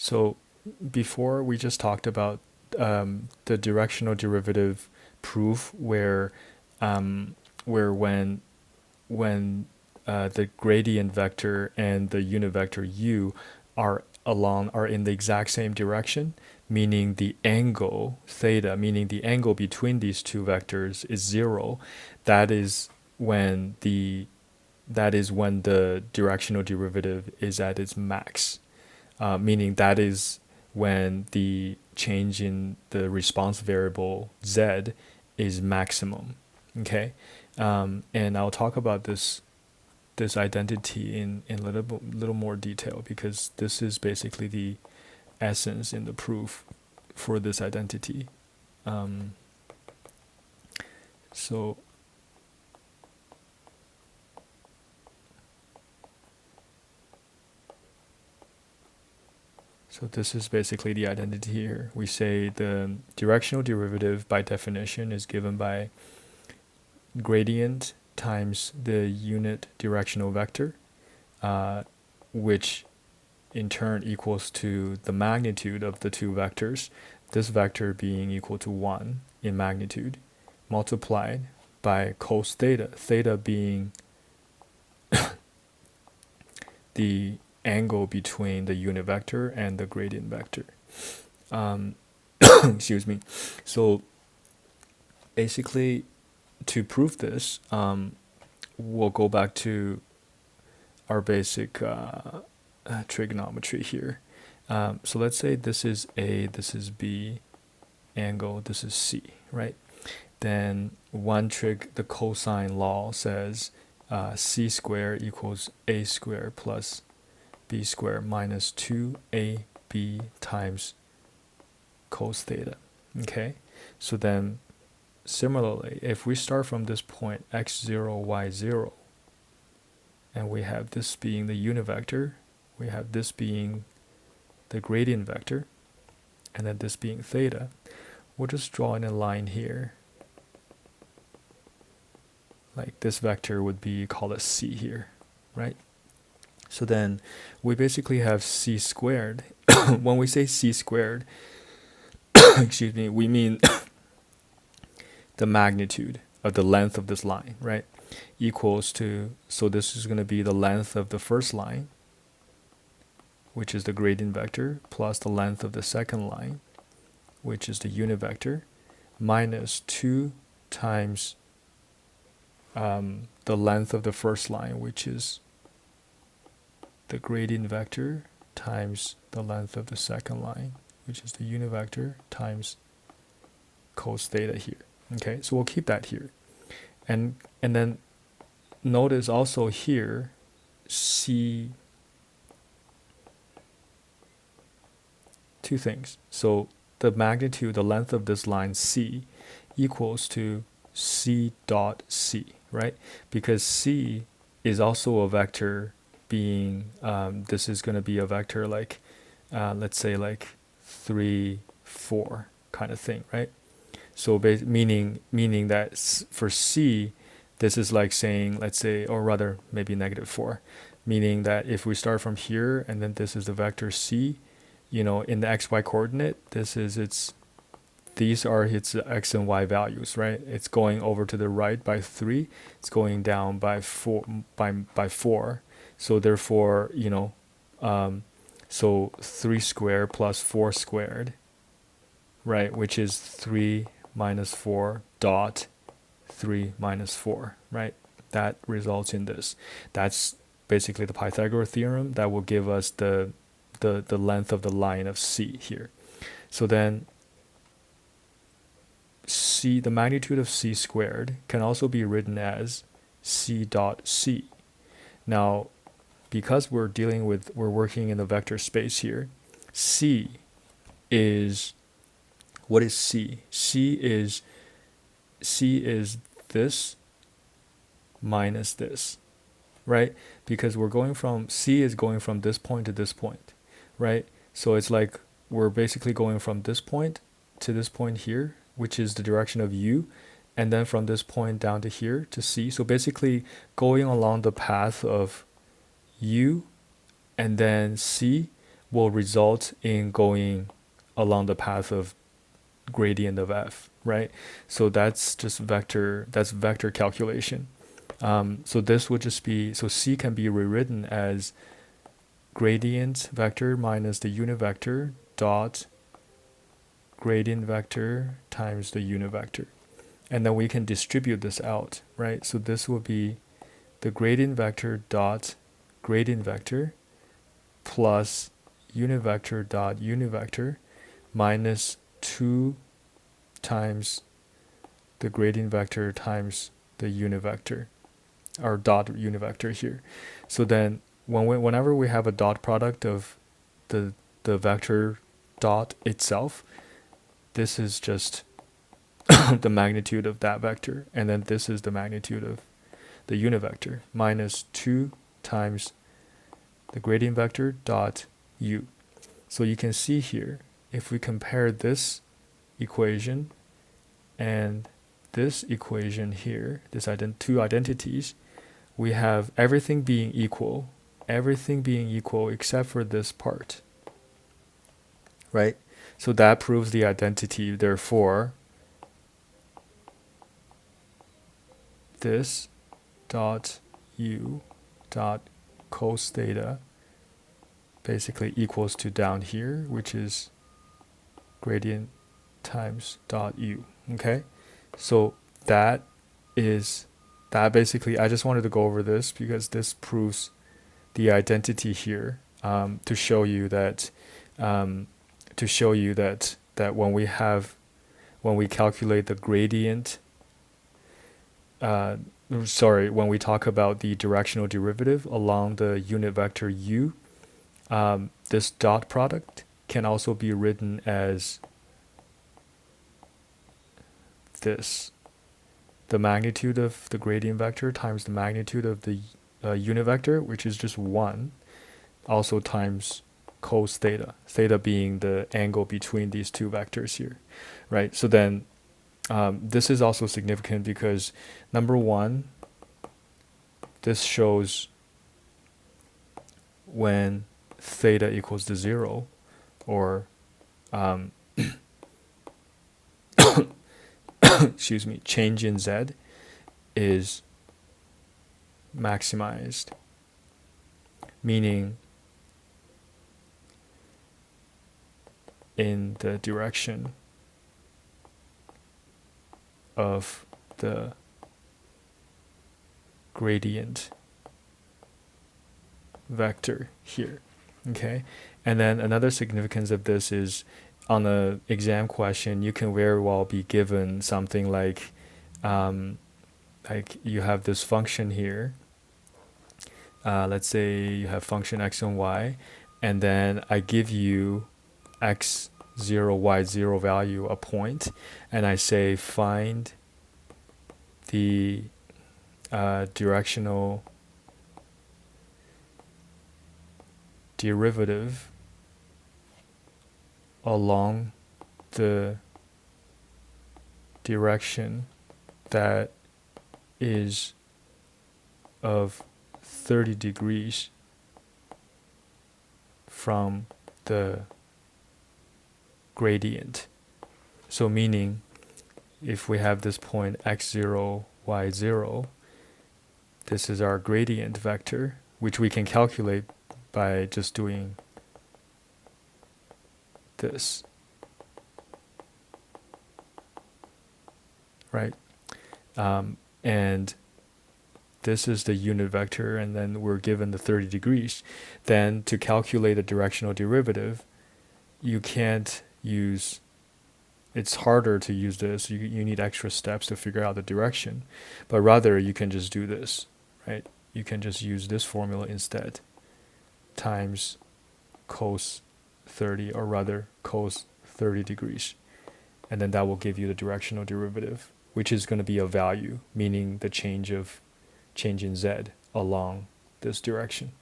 So before we just talked about the directional derivative proof um, where when the gradient vector and the unit vector u are in the exact same direction, meaning the angle theta, meaning the angle between these two vectors is zero. That is when the that is when the directional derivative is at its max, meaning that is when the change in the response variable z is maximum. Okay, and I'll talk about this identity in a little more detail, because this is basically the essence in the proof for this identity. Um, so So this is basically the identity here. We say the directional derivative by definition is given by gradient times the unit directional vector, which in turn equals to the magnitude of the two vectors, this vector being equal to 1 in magnitude, multiplied by cos theta, theta being the angle between the unit vector and the gradient vector. Um, excuse me. So basically, to prove this, we'll go back to our basic trigonometry here. So let's say this is A, this is B, angle, this is C, right? Then one trig, the cosine law says C squared equals A squared plus B squared minus 2AB times cos theta. Okay, so then similarly, if we start from this point x0, y0, and we have this being the unit vector, we have this being the gradient vector, and then this being theta, we'll just draw in a line here. Like this vector would be, call it C here, right? So then we basically have C squared. When we say C squared, excuse me, we mean the magnitude of the length of this line, right? Equals to, so this is going to be the length of the first line, which is the gradient vector, plus the length of the second line, which is the unit vector, minus 2 times the length of the first line, which is the gradient vector, times the length of the second line, which is the unit vector, times cos theta here. Okay, so we'll keep that here. And then notice also here, C, two things. So the magnitude, the length of this line C equals to C dot C, right? Because C is also a vector being, this is going to be a vector like, let's say like 3, 4 kind of thing, right? So meaning that for C, this is like saying, let's say, or rather maybe -4, meaning that if we start from here and then this is the vector C, in the xy coordinate, these are its x and y values, right? It's going over to the right by 3, it's going down by 4. So therefore, so 3 squared plus 4 squared, right, which is 3 minus 4 dot 3 minus 4, right? That results in this. That's basically the Pythagorean theorem that will give us the length of the line of C here. So then C, the magnitude of C squared can also be written as C dot C. Now, because we're working in the vector space here, C is, what is C? C is this minus this, right? Because C is going from this point to this point, right? So it's like we're basically going from this point to this point here, which is the direction of U, and then from this point down to here to C. So basically going along the path of U and then C, will result in going along the path of gradient of f, right? So that's just that's vector calculation. So this would just be, so C can be rewritten as gradient vector minus the unit vector dot gradient vector times the unit vector. And then we can distribute this out, right? So this will be the gradient vector dot gradient vector plus unit vector dot unit vector minus 2 times the gradient vector times the unit vector, or dot unit vector here. So then whenever we have a dot product of the vector dot itself, this is just the magnitude of that vector, and then this is the magnitude of the unit vector minus 2 times the gradient vector dot u. So you can see here, if we compare this equation and this equation here, this two identities, we have everything being equal except for this part, right? So that proves the identity. Therefore, this dot u dot cos theta basically equals to down here, which is gradient times dot u. Okay, so that basically, I just wanted to go over this because this proves the identity here, to show you that that when we calculate the gradient, when we talk about the directional derivative along the unit vector u, this dot product can also be written as this: the magnitude of the gradient vector times the magnitude of the unit vector, which is just 1, also times cos theta, theta being the angle between these two vectors here, right? So then this is also significant because, number one, this shows when theta equals to 0, or excuse me, change in z is maximized, meaning in the direction of the gradient vector here. Okay, and then another significance of this is, on the exam question, you can very well be given something like you have this function here. Let's say you have function x and y, and then I give you x0, y0 value, a point, and I say find the directional derivative along the direction that is of 30 degrees from the gradient. So meaning, if we have this point x0, y0, this is our gradient vector, which we can calculate by just doing this, right? And this is the unit vector, and then we're given the 30 degrees. Then to calculate the directional derivative, you can't use, it's harder to use this. You need extra steps to figure out the direction, but rather you can just do this, right? You can just use this formula instead, times cos 30, or rather cos 30 degrees. And then that will give you the directional derivative, which is going to be a value, meaning the change in z along this direction.